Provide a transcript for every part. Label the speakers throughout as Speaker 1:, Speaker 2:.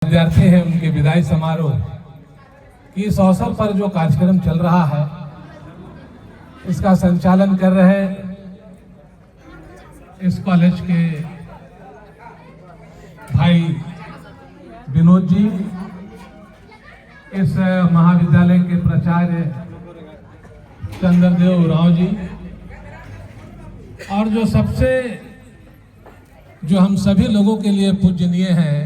Speaker 1: विद्यार्थी हैं उनके विदाई समारोह की इस अवसर पर जो कार्यक्रम चल रहा है इसका संचालन कर रहे इस कॉलेज के भाई विनोद जी, इस महाविद्यालय के प्राचार्य चंद्रदेव राव जी, और जो हम सभी लोगों के लिए पूजनीय हैं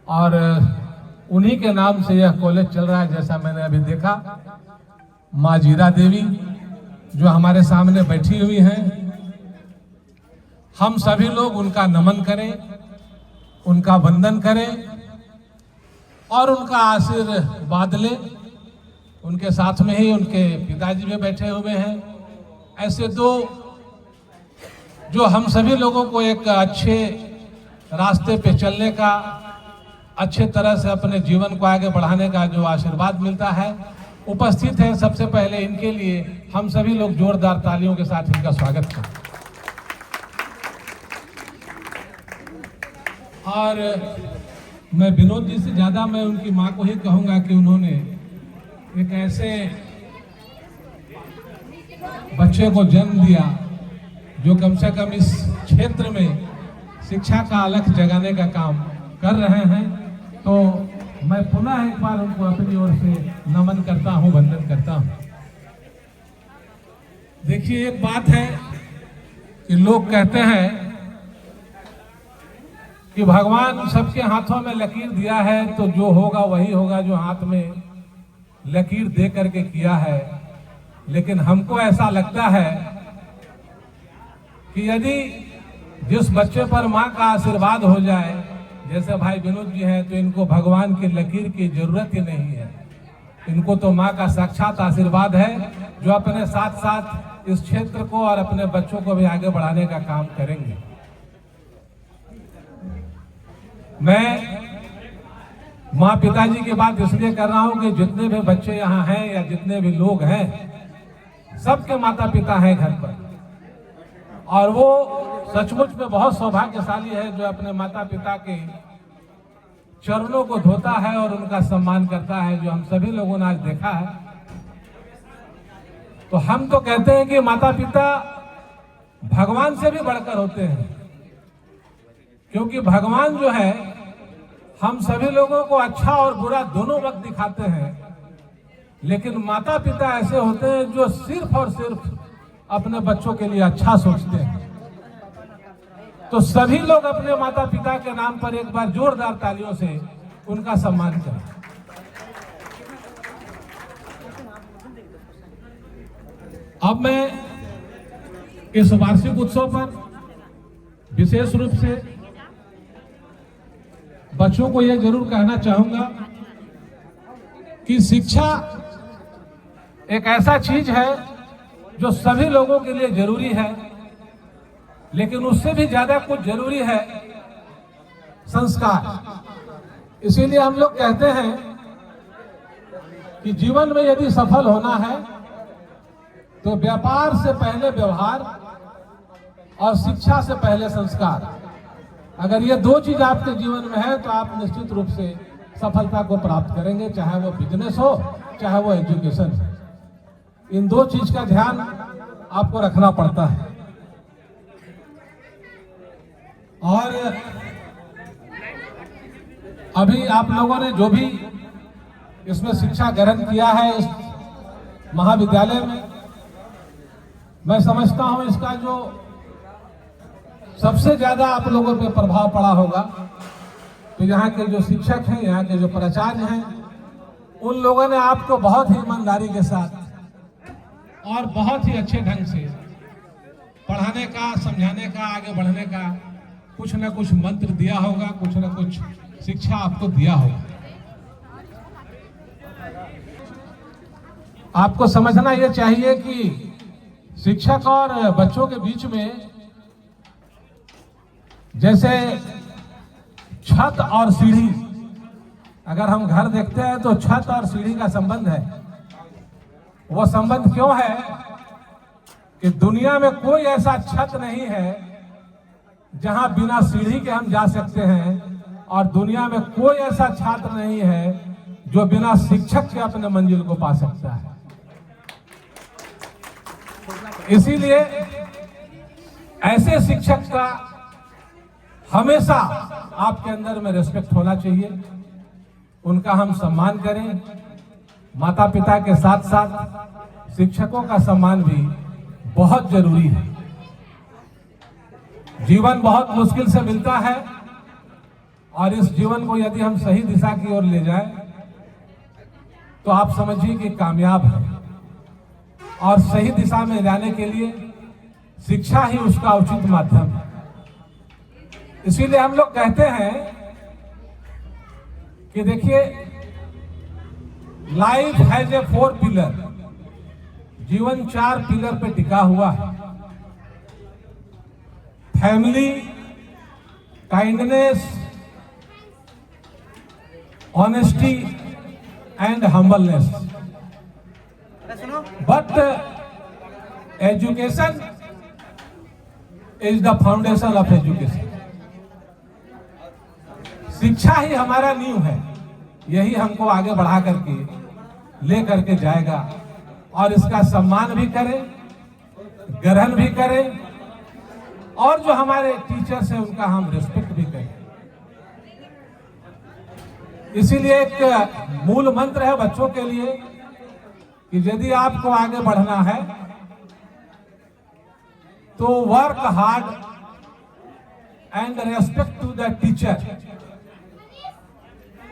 Speaker 1: और उन्हीं के नाम से यह कॉलेज चल रहा है। जैसा मैंने अभी देखा, माँ जीरा देवी जो हमारे सामने बैठी हुई हैं, हम सभी लोग उनका नमन करें, उनका वंदन करें और उनका आशीर्वाद लें। उनके साथ में ही उनके पिताजी भी बैठे हुए हैं। ऐसे दो जो हम सभी लोगों को एक अच्छे रास्ते पे चलने का, अच्छे तरह से अपने जीवन को आगे बढ़ाने का जो आशीर्वाद मिलता है, उपस्थित है। सबसे पहले इनके लिए हम सभी लोग जोरदार तालियों के साथ इनका स्वागत करें। और मैं विनोद जी से ज्यादा मैं उनकी मां को ही कहूंगा कि उन्होंने एक ऐसे बच्चे को जन्म दिया जो कम से कम इस क्षेत्र में शिक्षा का अलख जगाने का काम कर रहे हैं। तो मैं पुनः एक बार उनको अपनी ओर से नमन करता हूं, वंदन करता हूं। देखिए, एक बात है कि लोग कहते हैं कि भगवान सबके हाथों में लकीर दिया है तो जो होगा वही होगा जो हाथ में लकीर दे करके किया है। लेकिन हमको ऐसा लगता है कि यदि जिस बच्चे पर माँ का आशीर्वाद हो जाए, जैसे भाई विनोद जी हैं, तो इनको भगवान की लकीर की जरूरत ही नहीं है। इनको तो माँ का साक्षात आशीर्वाद है जो अपने साथ साथ इस क्षेत्र को और अपने बच्चों को भी आगे बढ़ाने का काम करेंगे। मैं माँ पिताजी की बात इसलिए कर रहा हूं कि जितने भी बच्चे यहाँ हैं या जितने भी लोग हैं, सबके माता पिता हैं घर पर, और वो सचमुच में बहुत सौभाग्यशाली है जो अपने माता पिता के चरणों को धोता है और उनका सम्मान करता है, जो हम सभी लोगों ने आज देखा है। तो हम तो कहते हैं कि माता पिता भगवान से भी बढ़कर होते हैं, क्योंकि भगवान जो है हम सभी लोगों को अच्छा और बुरा दोनों वक्त दिखाते हैं, लेकिन माता पिता ऐसे होते हैं जो सिर्फ और सिर्फ अपने बच्चों के लिए अच्छा सोचते हैं। तो सभी लोग अपने माता पिता के नाम पर एक बार जोरदार तालियों से उनका सम्मान करें। अब मैं इस वार्षिक उत्सव पर विशेष रूप से बच्चों को यह जरूर कहना चाहूंगा कि शिक्षा एक ऐसा चीज है जो सभी लोगों के लिए जरूरी है, लेकिन उससे भी ज्यादा कुछ जरूरी है संस्कार। इसीलिए हम लोग कहते हैं कि जीवन में यदि सफल होना है तो व्यापार से पहले व्यवहार और शिक्षा से पहले संस्कार। अगर ये दो चीज आपके जीवन में है तो आप निश्चित रूप से सफलता को प्राप्त करेंगे, चाहे वो बिजनेस हो चाहे वो एजुकेशन हो। इन दो चीज का ध्यान आपको रखना पड़ता है। और अभी आप लोगों ने जो भी इसमें शिक्षा ग्रहण किया है इस महाविद्यालय में, मैं समझता हूं इसका जो सबसे ज्यादा आप लोगों पे प्रभाव पड़ा होगा तो यहाँ के जो शिक्षक हैं, यहाँ के जो प्राचार्य हैं, उन लोगों ने आपको बहुत ही ईमानदारी के साथ और बहुत ही अच्छे ढंग से पढ़ाने का, समझाने का, आगे बढ़ने का कुछ न कुछ मंत्र दिया होगा, कुछ न कुछ शिक्षा आपको दिया होगा। आपको समझना यह चाहिए कि शिक्षक और बच्चों के बीच में जैसे छत और सीढ़ी, अगर हम घर देखते हैं तो छत और सीढ़ी का संबंध है। वो संबंध क्यों है कि दुनिया में कोई ऐसा छत नहीं है जहां बिना सीढ़ी के हम जा सकते हैं, और दुनिया में कोई ऐसा छात्र नहीं है जो बिना शिक्षक के अपने मंजिल को पा सकता है। इसीलिए ऐसे शिक्षक का हमेशा आपके अंदर में रिस्पेक्ट होना चाहिए, उनका हम सम्मान करें। माता पिता के साथ साथ शिक्षकों का सम्मान भी बहुत जरूरी है। जीवन बहुत मुश्किल से मिलता है और इस जीवन को यदि हम सही दिशा की ओर ले जाएं तो आप समझिए कि कामयाब है। और सही दिशा में जाने के लिए शिक्षा ही उसका उचित माध्यम है। इसीलिए हम लोग कहते हैं कि देखिए, लाइफ हैज ए 4 पिलर, जीवन 4 पिलर पे टिका हुआ है। Family, kindness, honesty and humbleness. But education is the foundation of education. शिक्षा ही हमारा नींव है, यही हमको आगे बढ़ा करके ले करके जाएगा। और इसका सम्मान भी करें, ग्रहण भी करें, और जो हमारे टीचर्स हैं उनका हम रिस्पेक्ट भी करें। इसीलिए एक मूल मंत्र है बच्चों के लिए कि यदि आपको आगे बढ़ना है तो work hard and respect to the teacher.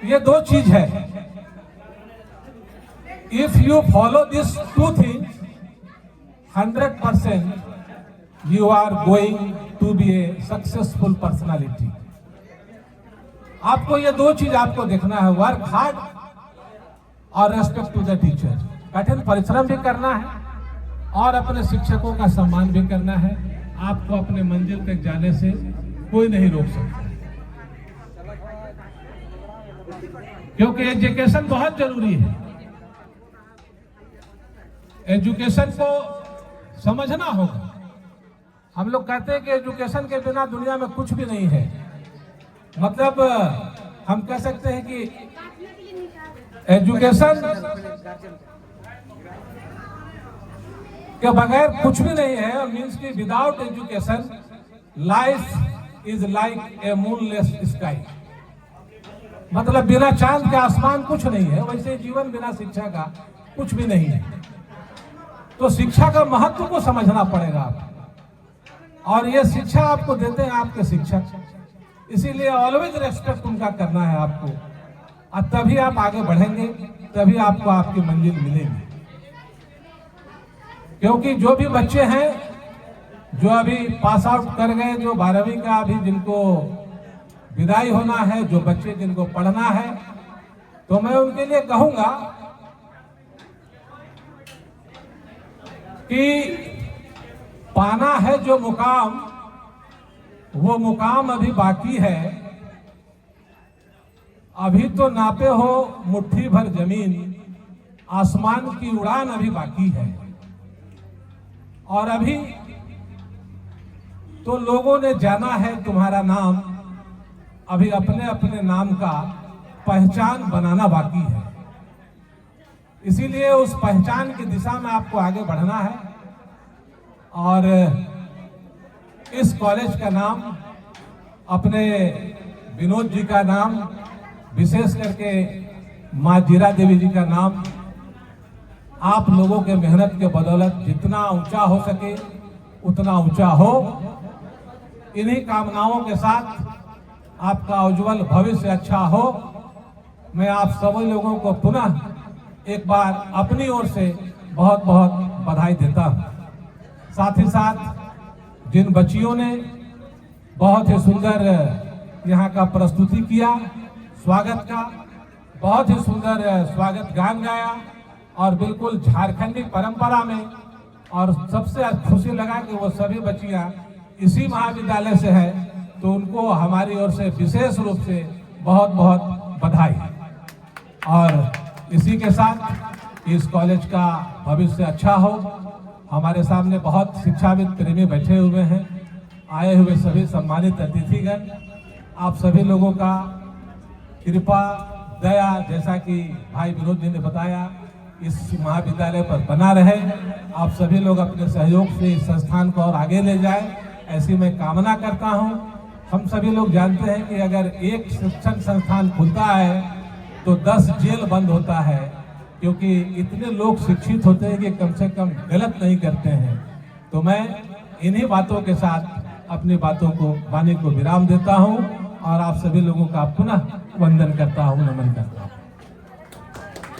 Speaker 1: ये 2 चीज है। If you follow this 2 things 100% you are going to be a successful personality. आपको ये 2 चीज आपको देखना है, वर्क हार्ड और रेस्पेक्ट टू द टीचर। कठिन परिश्रम भी करना है और अपने शिक्षकों का सम्मान भी करना है। आपको अपने मंजिल तक जाने से कोई नहीं रोक सकता, क्योंकि एजुकेशन बहुत जरूरी है। एजुकेशन को समझना होगा। हम लोग कहते हैं कि एजुकेशन के बिना दुनिया में कुछ भी नहीं है। मतलब हम कह सकते हैं कि एजुकेशन के बगैर कुछ भी नहीं है। मीन्स कि without education life is like a moonless sky. मतलब बिना चांद के आसमान कुछ नहीं है, वैसे जीवन बिना शिक्षा का कुछ भी नहीं है। तो शिक्षा का महत्व को समझना पड़ेगा आपको, और ये शिक्षा आपको देते हैं आपके शिक्षक। इसीलिए ऑलवेज रेस्पेक्ट उनका करना है आपको, और तभी आप आगे बढ़ेंगे, तभी आपको आपकी मंजिल मिलेगी। क्योंकि जो भी बच्चे हैं जो अभी पास आउट कर गए, जो 12वीं का अभी जिनको विदाई होना है, जो बच्चे जिनको पढ़ना है, तो मैं उनके लिए कहूंगा कि पाना है जो मुकाम, वो मुकाम अभी बाकी है। अभी तो नापे हो मुट्ठी भर जमीन, आसमान की उड़ान अभी बाकी है। और अभी तो लोगों ने जाना है तुम्हारा नाम, अभी अपने अपने नाम का पहचान बनाना बाकी है। इसीलिए उस पहचान की दिशा में आपको आगे बढ़ना है। और इस कॉलेज का नाम, अपने विनोद जी का नाम, विशेष करके माँ जीरा देवी जी का नाम, आप लोगों के मेहनत के बदौलत जितना ऊंचा हो सके उतना ऊंचा हो। इन्हीं कामनाओं के साथ आपका उज्जवल भविष्य अच्छा हो। मैं आप सभी लोगों को पुनः एक बार अपनी ओर से बहुत बहुत बधाई देता हूं। साथ ही साथ जिन बच्चियों ने बहुत ही सुंदर यहाँ का प्रस्तुति किया, स्वागत का बहुत ही सुंदर स्वागत गान गाया, और बिल्कुल झारखंडी परंपरा में। और सबसे खुशी लगा कि वो सभी बच्चियां इसी महाविद्यालय से है, तो उनको हमारी ओर से विशेष रूप से बहुत बहुत बधाई। और इसी के साथ इस कॉलेज का भविष्य अच्छा हो। हमारे सामने बहुत शिक्षाविद प्रेमी बैठे हुए हैं, आए हुए सभी सम्मानित अतिथिगण, आप सभी लोगों का कृपा, दया, जैसा कि भाई विनोद जी ने बताया, इस महाविद्यालय पर बना रहे। आप सभी लोग अपने सहयोग से इस संस्थान को और आगे ले जाएं, ऐसी मैं कामना करता हूं। हम सभी लोग जानते हैं कि अगर एक शिक्षण संस्थान खुलता है तो 10 जेल बंद होता है, क्योंकि इतने लोग शिक्षित होते हैं कि कम से कम गलत नहीं करते हैं। तो मैं इन्हीं बातों के साथ अपनी बातों को वाणी को विराम देता हूं और आप सभी लोगों का पुनः वंदन करता हूं, नमन करता हूं।